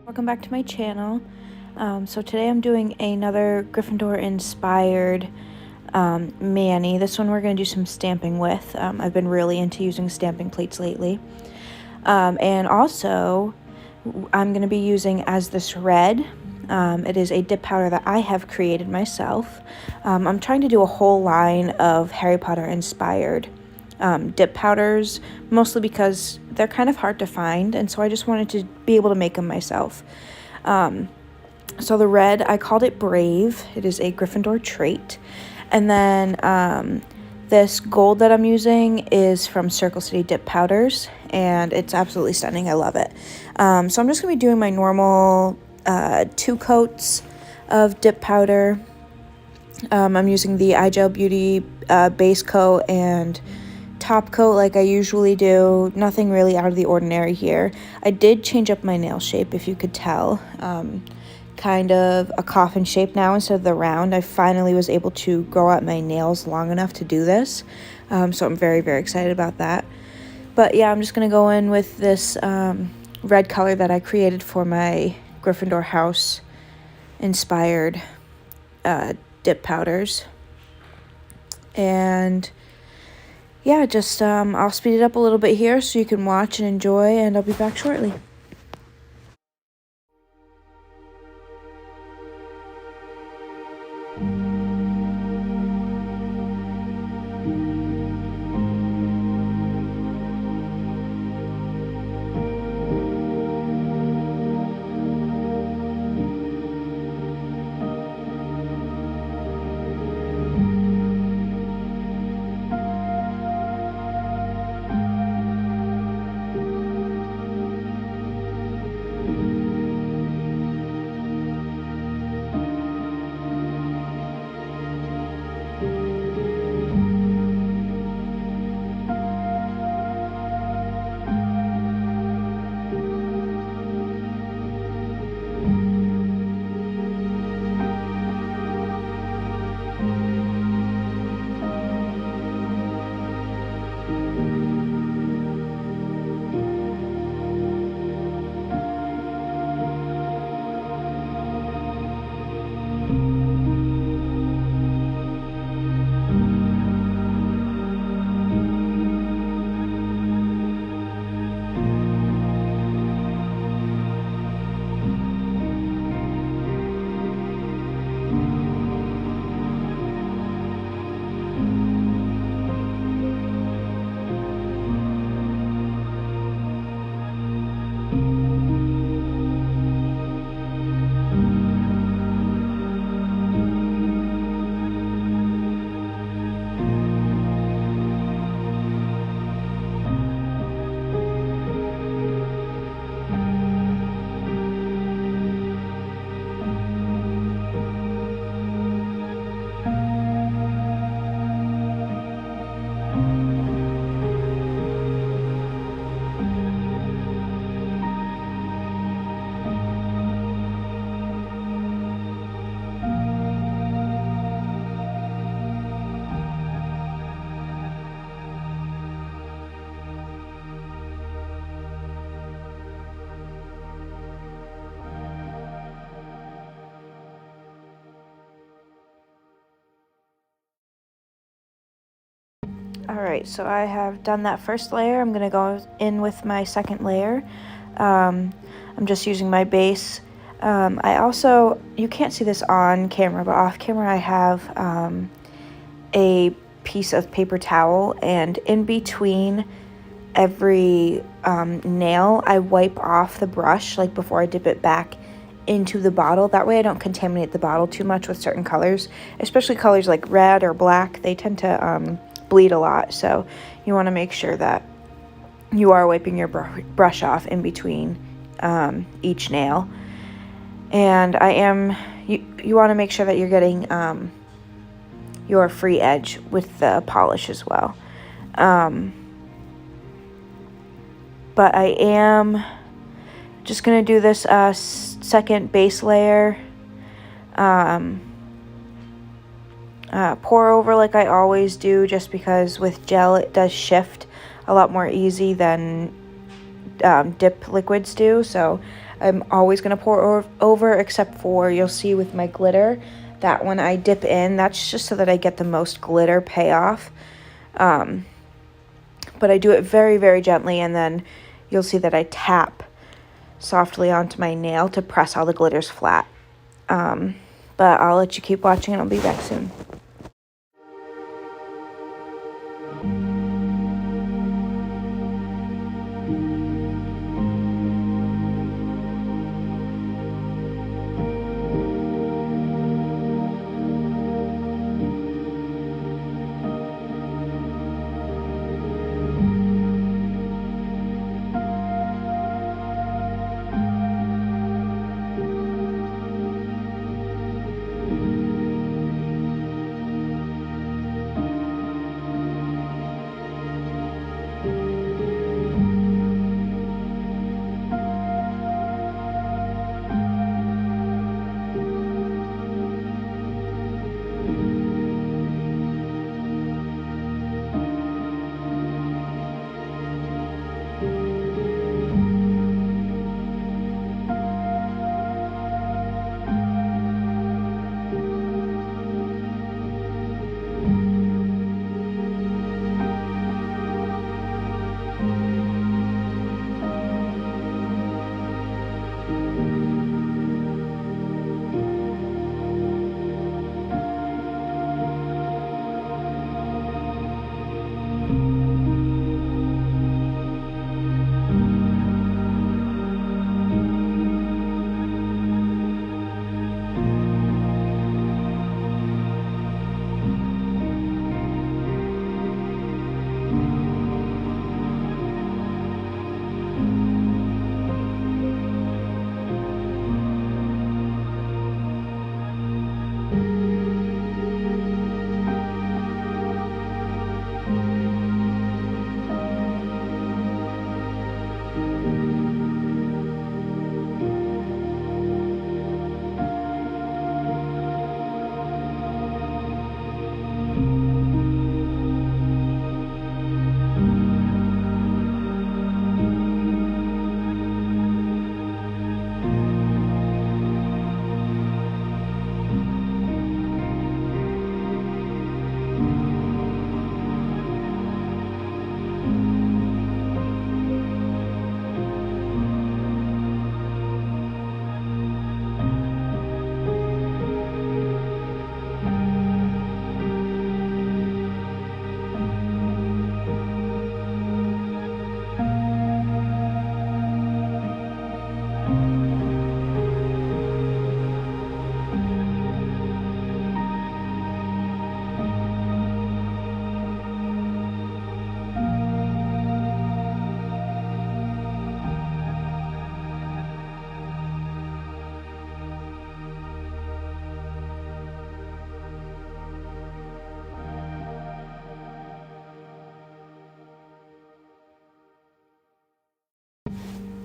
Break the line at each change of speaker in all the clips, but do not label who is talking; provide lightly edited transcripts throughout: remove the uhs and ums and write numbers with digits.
Welcome back to my channel. So today I'm doing another Gryffindor inspired mani. This one we're going to do some stamping with. I've been really into using stamping plates lately. And also I'm going to be using as this red. It is a dip powder that I have created myself. I'm trying to do a whole line of Harry Potter inspired dip powders, mostly because they're kind of hard to find, and so I just wanted to be able to make them myself. So the red, I called it Brave. It is a Gryffindor trait. And then this gold that I'm using is from Circle City Dip Powders, and it's absolutely stunning. I love it. So I'm just going to be doing my normal 2 coats of dip powder. I'm using the iGel Beauty base coat and top coat like I usually do. Nothing really out of the ordinary here. I did change up my nail shape, if you could tell. Kind of a coffin shape now instead of the round. I finally was able to grow out my nails long enough to do this. So I'm very, very excited about that. But yeah, I'm just going to go in with this red color that I created for my Gryffindor house inspired dip powders. And yeah, just I'll speed it up a little bit here so you can watch and enjoy, and I'll be back shortly. Alright, so I have done that first layer. I'm going to go in with my second layer. I'm just using my base. I also, you can't see this on camera, but off camera I have a piece of paper towel, and in between every nail I wipe off the brush, like before I dip it back into the bottle. That way I don't contaminate the bottle too much with certain colors, especially colors like red or black. They tend to bleed a lot, so you want to make sure that you are wiping your brush off in between each nail. And you want to make sure that you're getting your free edge with the polish as well. But I am just gonna do this second base layer. Pour over like I always do, just because with gel it does shift a lot more easy than dip liquids do. So I'm always going to pour over, except for, you'll see with my glitter, that when I dip in, that's just so that I get the most glitter payoff. But I do it very, very gently, and then you'll see that I tap softly onto my nail to press all the glitters flat. But I'll let you keep watching, and I'll be back soon.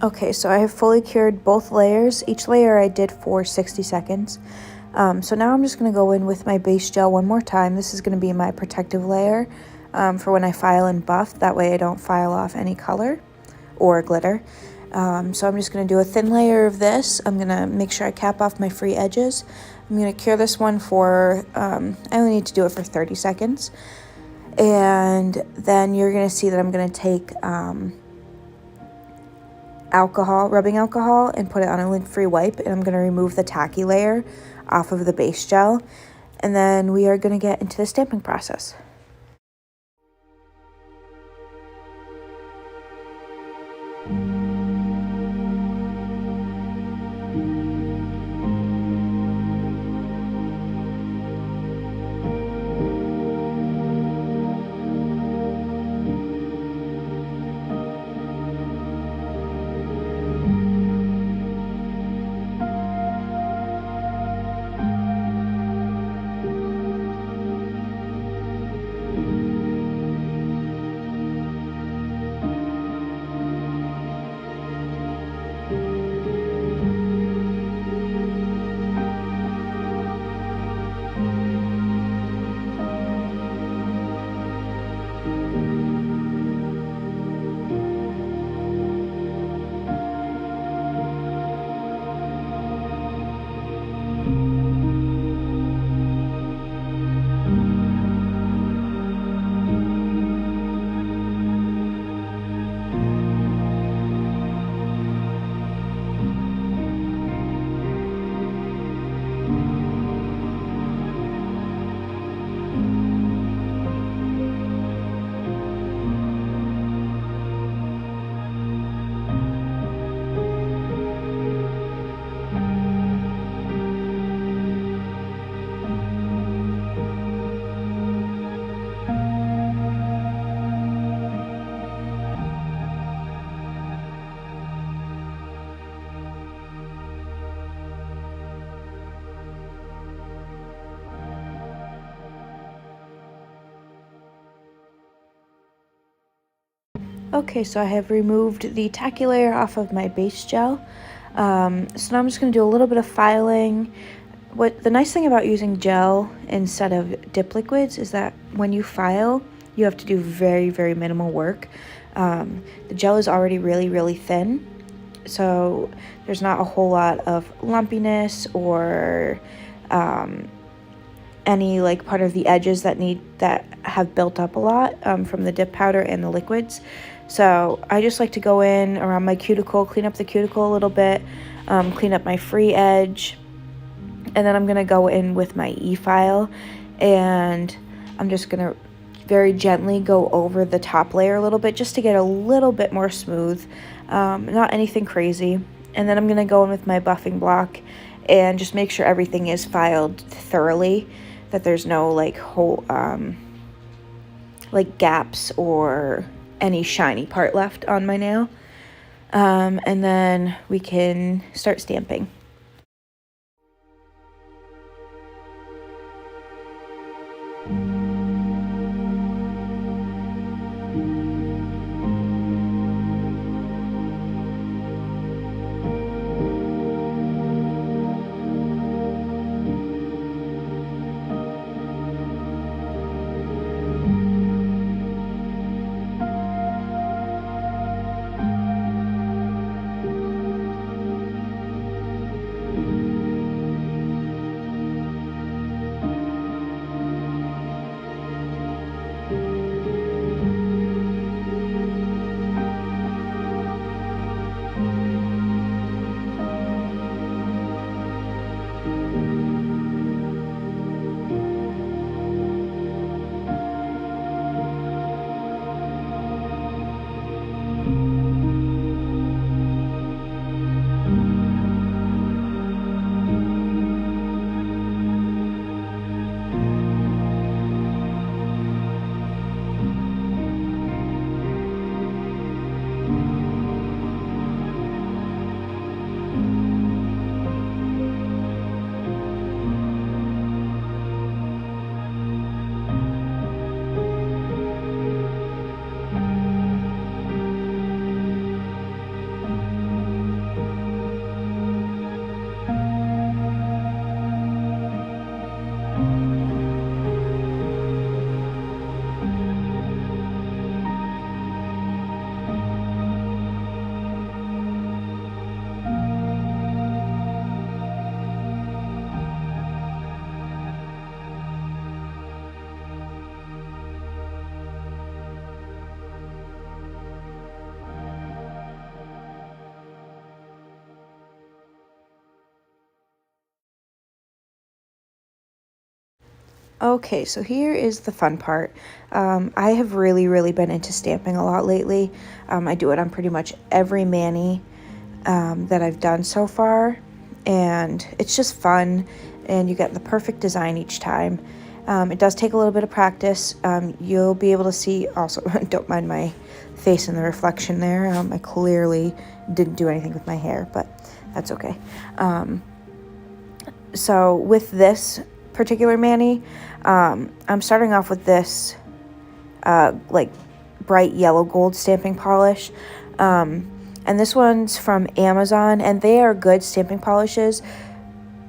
Okay, so I have fully cured both layers. Each layer I did for 60 seconds. So now I'm just going to go in with my base gel one more time. This is going to be my protective layer for when I file and buff. That way I don't file off any color or glitter. So I'm just going to do a thin layer of this. I'm going to make sure I cap off my free edges. I'm going to cure this one for, I only need to do it for 30 seconds. And then you're going to see that I'm going to take rubbing alcohol, and put it on a lint-free wipe, and I'm going to remove the tacky layer off of the base gel, and then we are going to get into the stamping process. Okay, so I have removed the tacky layer off of my base gel. So now I'm just going to do a little bit of filing. What the nice thing about using gel instead of dip liquids is that when you file, you have to do very, very minimal work. The gel is already really, really thin, so there's not a whole lot of lumpiness or any like part of the edges that have built up a lot from the dip powder and the liquids. So I just like to go in around my cuticle, clean up the cuticle a little bit, clean up my free edge, and then I'm gonna go in with my efile, and I'm just gonna very gently go over the top layer a little bit just to get a little bit more smooth, not anything crazy. And then I'm gonna go in with my buffing block and just make sure everything is filed thoroughly, that there's no like whole like gaps or any shiny part left on my nail. And then we can start stamping. Okay, so here is the fun part. I have really been into stamping a lot lately. I do it on pretty much every mani that I've done so far, and it's just fun, and you get the perfect design each time. It does take a little bit of practice. You'll be able to see also, don't mind my face in the reflection there. I clearly didn't do anything with my hair, but that's okay. So with this particular mani, I'm starting off with this like bright yellow gold stamping polish, and this one's from Amazon, and they are good stamping polishes,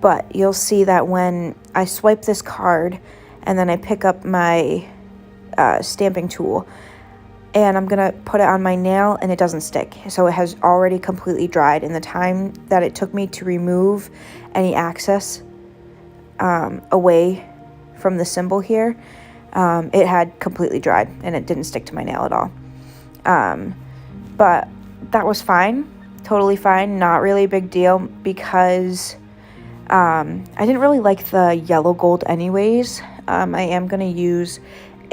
but you'll see that when I swipe this card and then I pick up my stamping tool and I'm gonna put it on my nail, and it doesn't stick. So it has already completely dried. In the time that it took me to remove any excess away from the symbol here, it had completely dried and it didn't stick to my nail at all. But that was fine, totally fine, not really a big deal, because I didn't really like the yellow gold anyways. I am going to use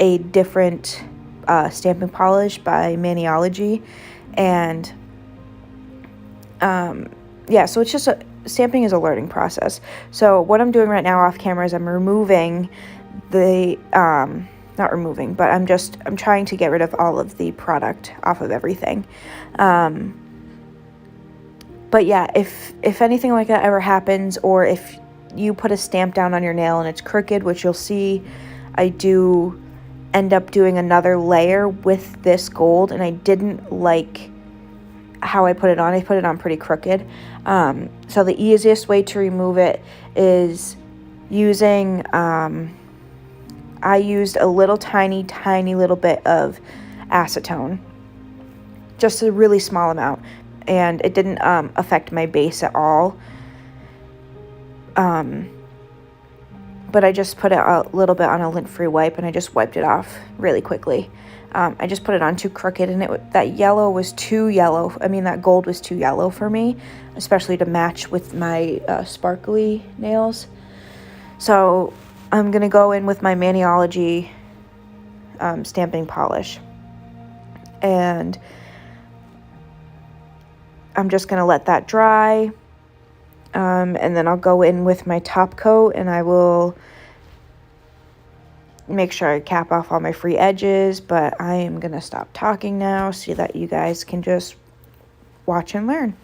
a different stamping polish by Maniology, and yeah, so it's just stamping is a learning process. So what I'm doing right now off camera is I'm removing the not removing, but I'm trying to get rid of all of the product off of everything. But yeah, if anything like that ever happens, or if you put a stamp down on your nail and it's crooked, which you'll see I do end up doing another layer with this gold, and I didn't like how I put it on. I put it on pretty crooked. So the easiest way to remove it is using, I used a little tiny little bit of acetone, just a really small amount, and it didn't affect my base at all. But I just put it a little bit on a lint-free wipe, and I just wiped it off really quickly. I just put it on too crooked, and that yellow was too yellow. I mean, that gold was too yellow for me, especially to match with my sparkly nails. So I'm going to go in with my Maniology stamping polish. And I'm just going to let that dry. And then I'll go in with my top coat, and I will make sure I cap off all my free edges. But I am going to stop talking now so that you guys can just watch and learn.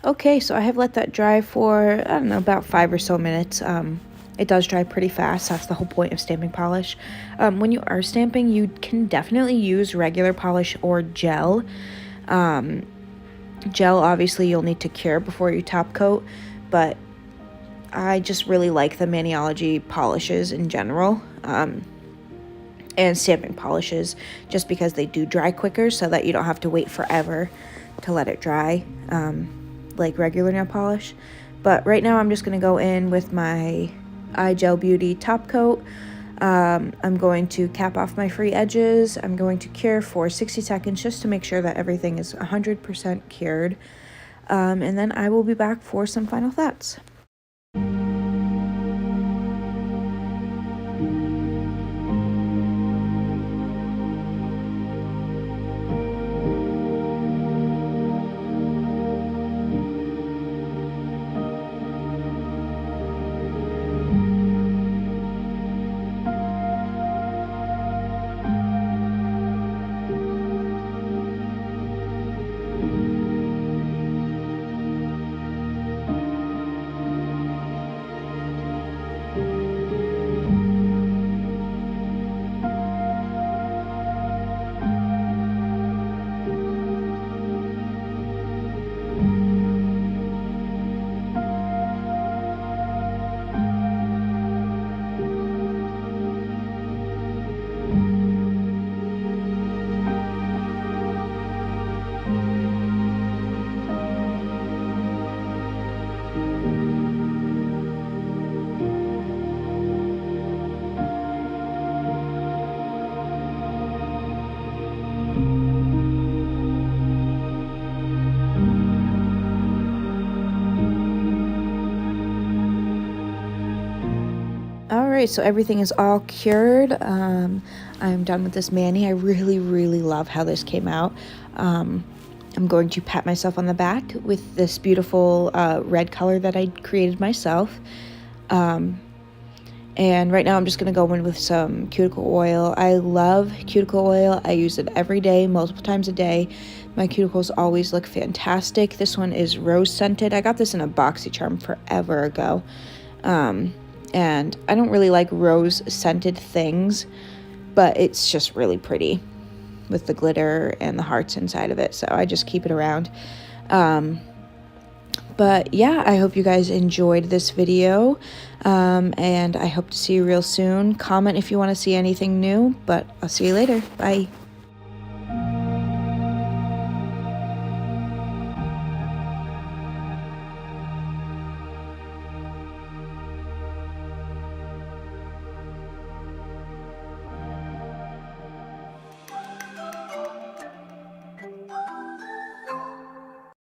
Okay, so I have let that dry for, I don't know, about 5 or so minutes. It does dry pretty fast. That's the whole point of stamping polish. When you are stamping, you can definitely use regular polish or gel. Gel, obviously, you'll need to cure before you top coat, but I just really like the Maniology polishes in general. And stamping polishes, just because they do dry quicker, so that you don't have to wait forever to let it dry, like regular nail polish. But right now I'm just going to go in with my iGel Beauty top coat. I'm going to cap off my free edges. I'm going to cure for 60 seconds just to make sure that everything is 100% cured. And then I will be back for some final thoughts. Alright, so everything is all cured. I'm done with this mani. I really, really love how this came out. I'm going to pat myself on the back with this beautiful red color that I created myself. And And right now I'm just going to go in with some cuticle oil. I love cuticle oil. I use it every day, multiple times a day. My cuticles always look fantastic. This one is rose scented. I got this in a BoxyCharm forever ago. And I don't really like rose scented things, but it's just really pretty with the glitter and the hearts inside of it. So I just keep it around. But yeah, I hope you guys enjoyed this video, and I hope to see you real soon. Comment if you want to see anything new, but I'll see you later. Bye.